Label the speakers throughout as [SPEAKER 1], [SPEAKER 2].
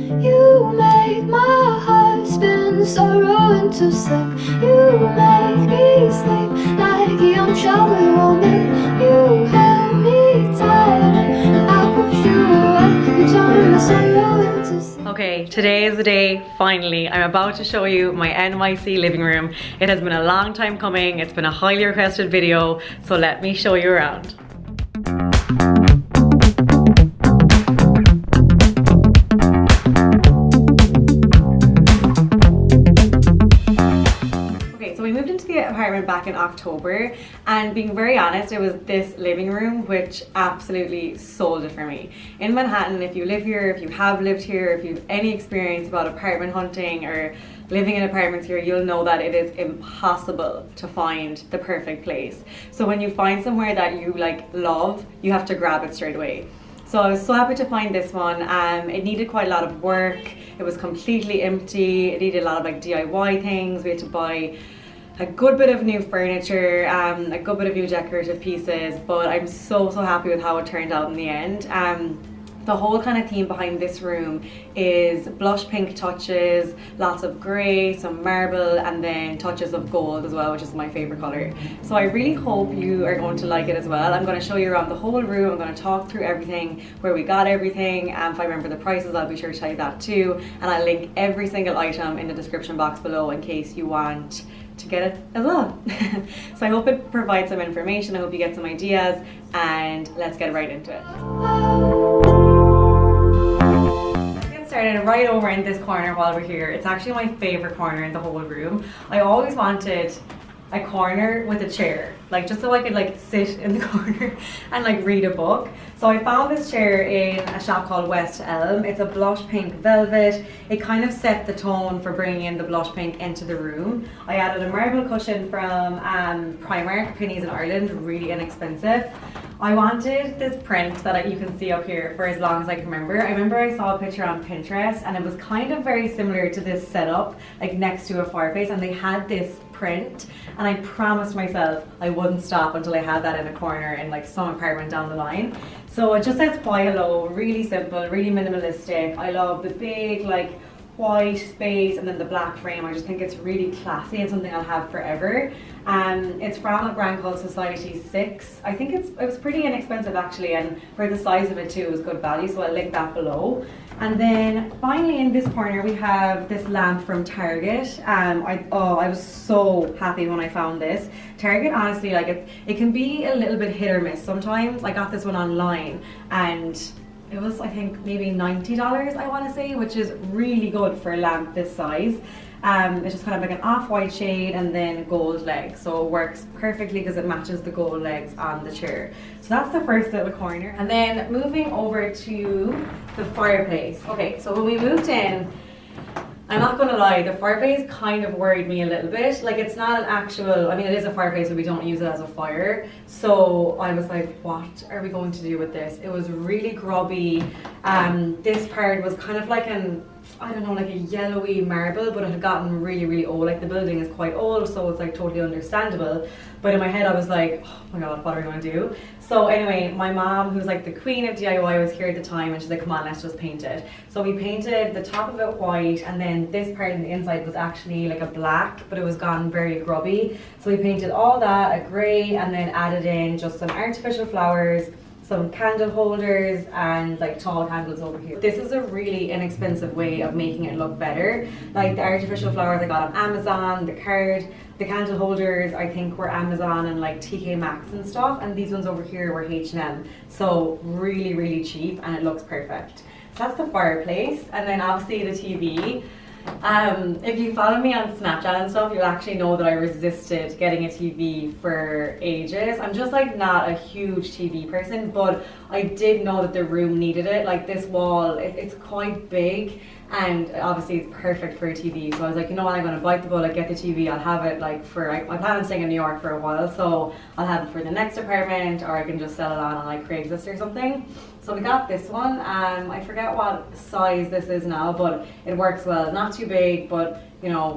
[SPEAKER 1] You make my heart spin, sorrow into silk. You make me sleep like a young child with a warm milk. You held me tight and I pushed you away. You turned my sorrow into silk.
[SPEAKER 2] Okay, today is the day, finally. I'm about to show you my NYC living room. It has been a long time coming. It's been a highly requested video, so let me show you around. We moved into the apartment back in October, and being very honest, it was this living room which absolutely sold it for me. In Manhattan, if you live here, if you have lived here, if you have any experience about apartment hunting or living in apartments here, you'll know that it is impossible to find the perfect place. So when you find somewhere that you love, you have to grab it straight away. So I was so happy to find this one. It needed quite a lot of work. It was completely empty. It needed a lot of DIY things. We had to buy a good bit of new furniture, a good bit of new decorative pieces, but I'm so happy with how it turned out in the end. The whole kind of theme behind this room is blush pink touches, lots of grey, some marble, and then touches of gold as well, which is my favorite color. So I really hope you are going to like it as well. I'm going to show you around the whole room. I'm going to talk through everything, where we got everything. If I remember the prices, I'll be sure to tell you that too. And I'll link every single item in the description box below in case you want to get it as well. So I hope it provides some information. I hope you get some ideas, and let's get right into it. Let's get started right over in this corner while we're here. It's actually my favorite corner in the whole room. I always wanted a corner with a chair, just so I could sit in the corner and read a book. So I found this chair in a shop called West Elm. It's a blush pink velvet. It kind of set the tone for bringing in the blush pink into the room. I added a marble cushion from Primark, pennies in Ireland, really inexpensive. I wanted this print that you can see up here for as long as I can remember. I remember I saw a picture on Pinterest and it was kind of very similar to this setup, next to a fireplace, and they had this print, and I promised myself I wouldn't stop until I had that in a corner in some apartment down the line. So it just says "Why Hello," really simple, really minimalistic. I love the big white space and then the black frame. I just think it's really classy and something I'll have forever. It's from a brand called Society 6. I think it was pretty inexpensive actually, and for the size of it too, it was good value, so I'll link that below. And then finally in this corner we have this lamp from Target. I was so happy when I found this. Target, honestly, it can be a little bit hit or miss sometimes. I got this one online and it was, I think, maybe $90, I want to say, which is really good for a lamp this size. It's just kind of an off-white shade and then gold legs, so it works perfectly because it matches the gold legs on the chair. So that's the first little corner. And then moving over to the fireplace. Okay, so when we moved in, I'm not gonna lie, the fireplace kind of worried me a little bit. It's not an actual, it is a fireplace, but we don't use it as a fire. So I was like, what are we going to do with this? It was really grubby. This part was kind of a yellowy marble, but it had gotten really old. The building is quite old, so it's totally understandable. But in my head I was like, oh my god, what are we gonna do? So anyway, my mom, who's the queen of DIY, was here at the time, and she's like, come on, let's just paint it. So we painted the top of it white, and then this part on the inside was actually a black, but it was gone very grubby. So we painted all that a grey, and then added in just some artificial flowers, some candle holders, and tall candles over here. This is a really inexpensive way of making it look better. The artificial flowers I got on Amazon, the candle holders I think were Amazon and TK Maxx and stuff, and these ones over here were H&M. So really cheap, and it looks perfect. So that's the fireplace, and then obviously the TV. If you follow me on Snapchat and stuff, you'll actually know that I resisted getting a TV for ages. I'm just not a huge TV person, but I did know that the room needed it. This wall, it's quite big, and obviously it's perfect for a TV. So I was like, you know what, I'm gonna bite the bullet, get the TV. I'll have it I plan on staying in New York for a while, so I'll have it for the next apartment, or I can just sell it on Craigslist or something. So we got this one. I forget what size this is now, but it works well. Not too big, but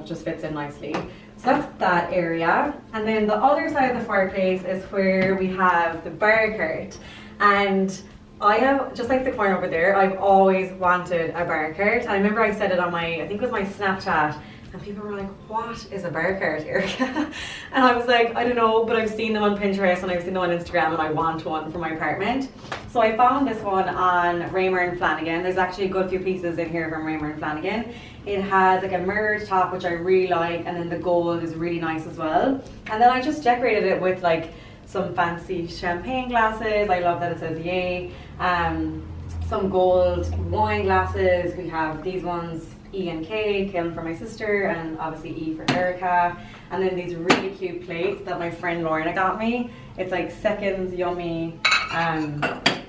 [SPEAKER 2] just fits in nicely. So that's that area. And then the other side of the fireplace is where we have the bar cart. And I have, just like the corner over there, I've always wanted a bar cart. And I remember I said it on my, I think it was my Snapchat, and people were like, what is a bar cart, Erika? And I was like, I don't know, but I've seen them on Pinterest and I've seen them on Instagram and I want one for my apartment. So I found this one on Raymer and Flanagan. There's actually a good few pieces in here from Raymer and Flanagan. It has like a mirrored top, which I really like, and then the gold is really nice as well. And then I just decorated it with like some fancy champagne glasses. I love that it says yay. Some gold wine glasses. We have these ones, E and K, Kim for my sister, and obviously E for Erika. And then these really cute plates that my friend Lorna got me. It's like seconds, yummy,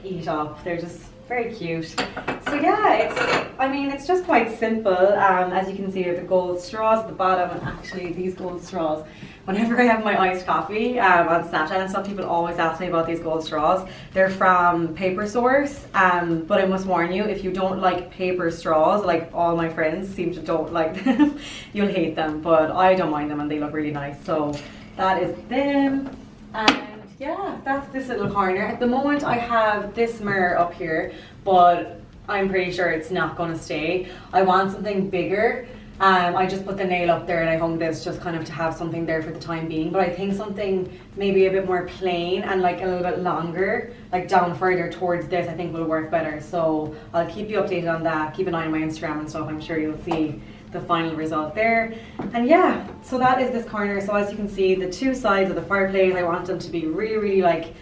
[SPEAKER 2] eat up. They're just very cute. So yeah, it's just quite simple. As you can see, there's the gold straws at the bottom, and actually these gold straws, whenever I have my iced coffee on Snapchat and stuff, people always ask me about these gold straws. They're from Paper Source, but I must warn you, if you don't like paper straws, like all my friends seem to don't like them, you'll hate them, but I don't mind them and they look really nice. So that is them. And yeah, that's this little corner. At the moment I have this mirror up here, but I'm pretty sure it's not going to stay. I want something bigger. I just put the nail up there and I hung this just kind of to have something there for the time being. But I think something maybe a bit more plain and like a little bit longer, like down further towards this, I think will work better. So I'll keep you updated on that. Keep an eye on my Instagram and stuff. I'm sure you'll see the final result there. And yeah, so that is this corner. So as you can see, the two sides of the fireplace, I want them to be really, really like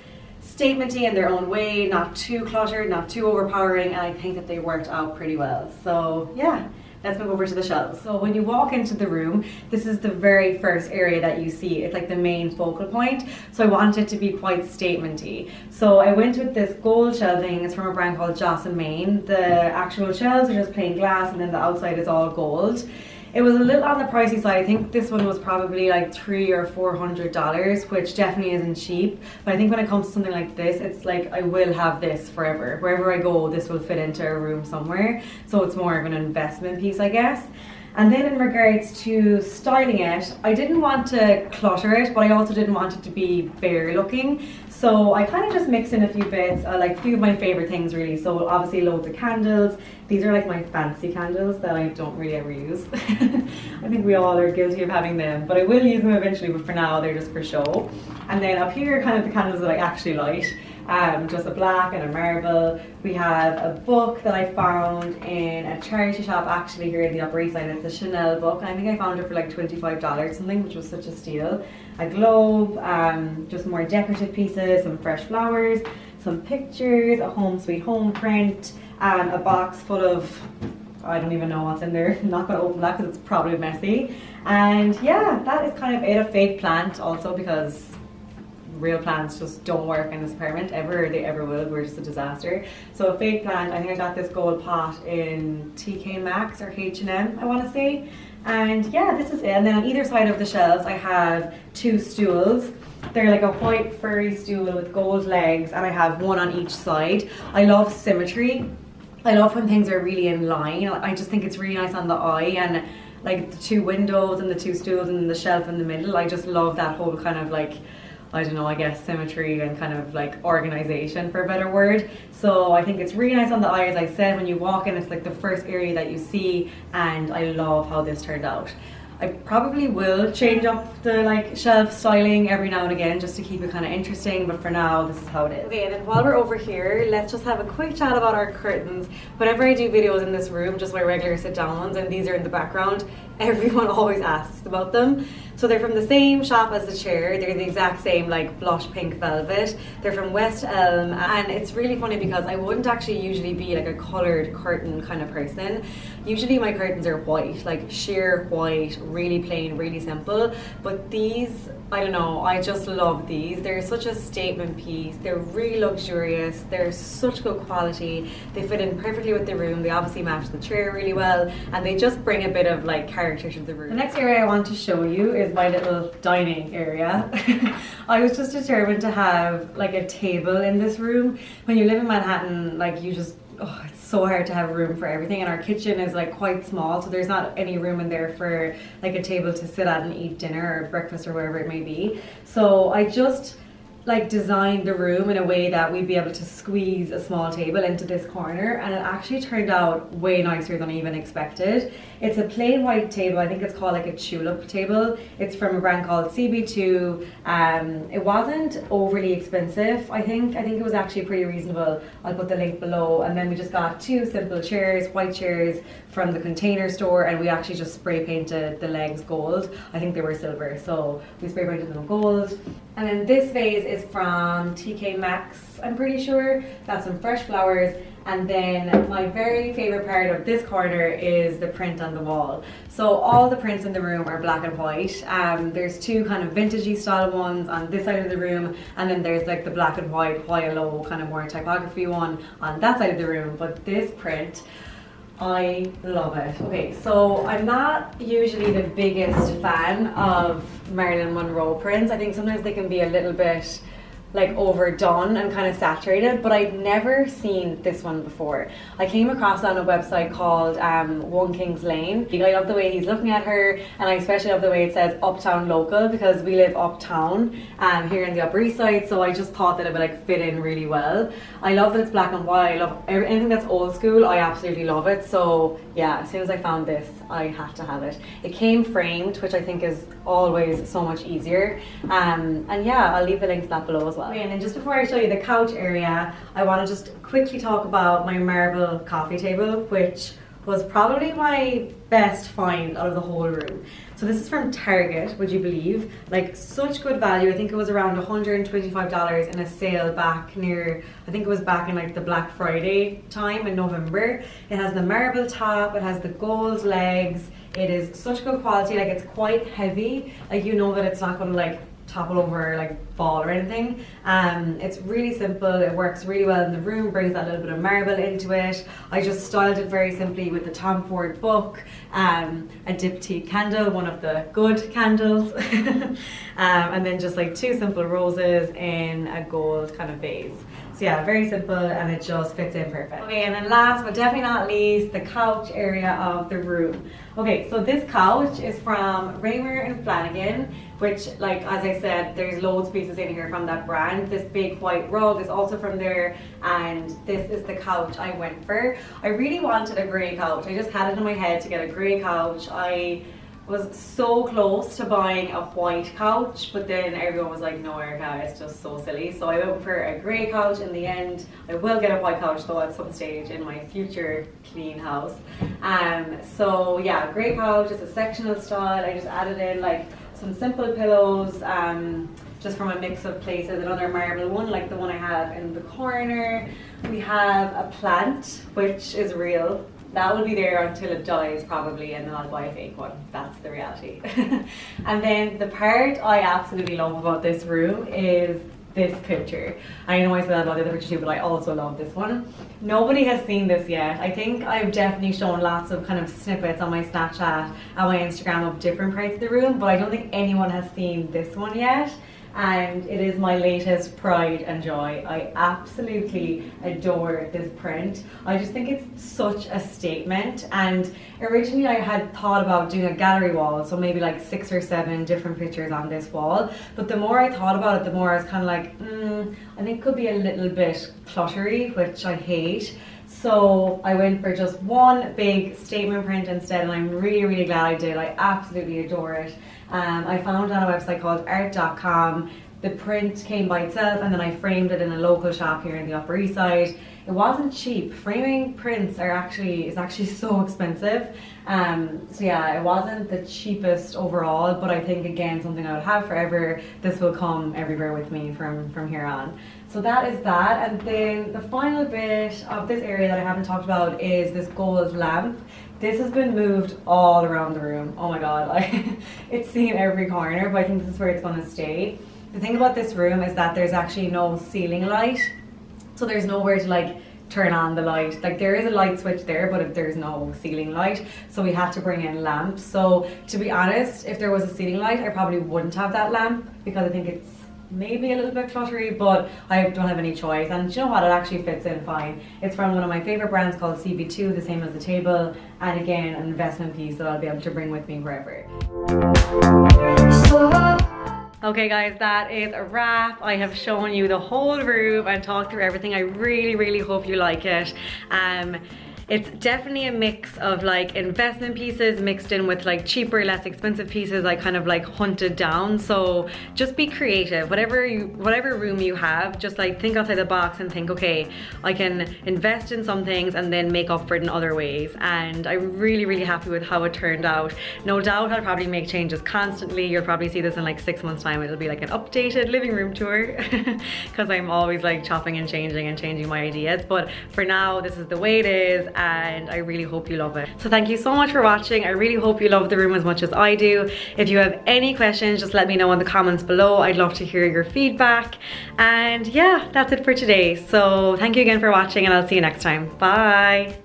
[SPEAKER 2] statementy in their own way, not too cluttered, not too overpowering, and I think that they worked out pretty well. So yeah, let's move over to the shelves. So when you walk into the room, this is the very first area that you see. It's like the main focal point. So I want it to be quite statementy. So I went with this gold shelving. It's from a brand called Joss & Main. The actual shelves are just plain glass, and then the outside is all gold. It was a little on the pricey side. I think this one was probably like $300 or $400, which definitely isn't cheap. But I think when it comes to something like this, it's like I will have this forever. Wherever I go, this will fit into a room somewhere. So it's more of an investment piece, I guess. And then in regards to styling it, I didn't want to clutter it, but I also didn't want it to be bare looking. So I kind of just mixed in a few bits, like a few of my favorite things really. So obviously loads of candles. These are like my fancy candles that I don't really ever use. I think we all are guilty of having them, but I will use them eventually, but for now they're just for show. And then up here, kind of the candles that I actually light. Just a black and a marble. We have a book that I found in a charity shop actually here in the Upper East Side. It's a Chanel book. I think I found it for like $25 something, which was such a steal. A globe, just more decorative pieces, some fresh flowers, some pictures, a home sweet home print, a box full of, I don't even know what's in there. I'm not going to open that because it's probably messy. And yeah, that is kind of it. A fake plant also, because real plants just don't work in this apartment ever. They ever will. We're just a disaster. So a fake plant. I think I got this gold pot in TK Maxx or H&M, I want to say. And yeah, this is it. And then on either side of the shelves I have two stools. They're like a white furry stool with gold legs, and I have one on each side. I love symmetry. I love when things are really in line. I just think it's really nice on the eye, and like the two windows and the two stools and the shelf in the middle, I just love that whole kind of like, I don't know, I guess symmetry and kind of like organization, for a better word. So I think it's really nice on the eye. As I said, when you walk in, it's like the first area that you see, and I love how this turned out. I probably will change up the like shelf styling every now and again just to keep it kind of interesting, but for now this is how it is. Okay, and then while we're over here, let's just have a quick chat about our curtains. Whenever I do videos in this room, just my regular sit down ones, and these are in the background, everyone always asks about them. So they're from the same shop as the chair. They're the exact same like blush pink velvet. They're from West Elm, and it's really funny because I wouldn't actually usually be like a colored curtain kind of person. Usually my curtains are white, like sheer white, really plain, really simple. But these, I don't know, I just love these. They're such a statement piece. They're really luxurious. They're such good quality. They fit in perfectly with the room. They obviously match the chair really well, and they just bring a bit of like character to the room. The next area I want to show you is my little dining area. I was just determined to have like a table in this room. When you live in Manhattan, like you just, oh, it's so hard to have room for everything, and our kitchen is like quite small, so there's not any room in there for like a table to sit at and eat dinner or breakfast or wherever it may be. So I just like designed the room in a way that we'd be able to squeeze a small table into this corner, and it actually turned out way nicer than I even expected. It's a plain white table. I think it's called like a tulip table. It's from a brand called CB2. It wasn't overly expensive. I think it was actually pretty reasonable. I'll put the link below. And then we just got 2 simple chairs, white chairs from the Container Store, and we actually just spray painted the legs gold. I think they were silver, so we spray painted them gold. And then this vase is from TK Maxx, I'm pretty sure. Got some fresh flowers. And then my very favorite part of this corner is the print on the wall. So all the prints in the room are black and white. There's 2 kind of vintagey style ones on this side of the room, and then there's like the black and white, high and low, kind of more typography one on that side of the room. But this print, I love it. Okay, so I'm not usually the biggest fan of Marilyn Monroe prints. I think sometimes they can be a little bit like overdone and kind of saturated, but I'd never seen this one before. I came across it on a website called One King's Lane. I love the way he's looking at her, and I especially love the way it says Uptown Local, because we live uptown here in the Upper East Side, so I just thought that it would like fit in really well. I love that it's black and white. I love anything that's old school. I absolutely love it. So yeah, as soon as I found this, I had to have it. It came framed, which I think is always so much easier. And yeah, I'll leave the link to that below as well. Okay, and then just before I show you the couch area, I want to just quickly talk about my marble coffee table, which was probably my best find out of the whole room. So this is from Target, would you believe? Like such good value. I think it was around $125 in a sale back near, I think it was back in like the Black Friday time in November. It has the marble top, it has the gold legs. It is such good quality, like it's quite heavy. Like you know that it's not gonna like topple over or like fall or anything. It's really simple. It works really well in the room, brings that little bit of marble into it. I just styled it very simply with the Tom Ford book, a diptyque candle, one of the good candles, and then just like 2 simple roses in a gold kind of vase. So yeah, very simple, and it just fits in perfect. Okay, and then last but definitely not least, the couch area of the room. Okay, so this couch is from Raymer and Flanagan, which, like as I said, there's loads of pieces in here from that brand. This big white rug is also from there, and this is the couch I went for. I really wanted a grey couch. I just had it in my head to get a grey couch. I was so close to buying a white couch, but then everyone was like, no Erika, it's just so silly. So I went for a grey couch in the end. I will get a white couch though at some stage in my future clean house. So yeah, grey couch, it's a sectional style. I just added in like some simple pillows, just from a mix of places. Another marble one like the one I have in the corner. We have a plant, which is real. That will be there until it dies probably, and then I'll buy a fake one. That's the reality. And then the part I absolutely love about this room is this picture. I know I said that about the other picture too, but I also love this one. Nobody has seen this yet. I think I've definitely shown lots of kind of snippets on my Snapchat and my Instagram of different parts of the room, but I don't think anyone has seen this one yet. And it is my latest pride and joy. I absolutely adore this print. I just think it's such a statement. And originally I had thought about doing a gallery wall, so maybe like 6 or 7 different pictures on this wall. But the more I thought about it, the more I was kind of like, I think it could be a little bit cluttery, which I hate. So I went for just one big statement print instead, and I'm really, really glad I did. I absolutely adore it. I found it on a website called art.com. The print came by itself, and then I framed it in a local shop here in the Upper East Side. It wasn't cheap. Framing prints is actually so expensive. So yeah, it wasn't the cheapest overall, but I think again something I would have forever. This will come everywhere with me from here on. So that is that, and then the final bit of this area that I haven't talked about is this gold lamp. This has been moved all around the room. Oh my god, it's seen every corner, but I think this is where it's going to stay. The thing about this room is that there's actually no ceiling light, so there's nowhere to like turn on the light. Like there is a light switch there, but there's no ceiling light, so we had to bring in lamps. So to be honest, if there was a ceiling light, I probably wouldn't have that lamp because I think it's maybe a little bit cluttery, but I don't have any choice. And you know what, it actually fits in fine. It's from one of my favorite brands called CB2, the same as the table, and again an investment piece that I'll be able to bring with me wherever. Okay guys, that is a wrap. I have shown you the whole room and talked through everything. I really hope you like it. It's definitely a mix of like investment pieces mixed in with like cheaper, less expensive pieces I kind of like hunted down. So just be creative. Whatever room you have, just like think outside the box and think, okay, I can invest in some things and then make up for it in other ways. And I'm really happy with how it turned out. No doubt I'll probably make changes constantly. You'll probably see this in like 6 months time. It'll be like an updated living room tour because I'm always like chopping and changing my ideas. But for now, this is the way it is, and I really hope you love it. So thank you so much for watching. I really hope you love the room as much as I do. If you have any questions, just let me know in the comments below. I'd love to hear your feedback. And yeah, that's it for today. So thank you again for watching, and I'll see you next time. Bye.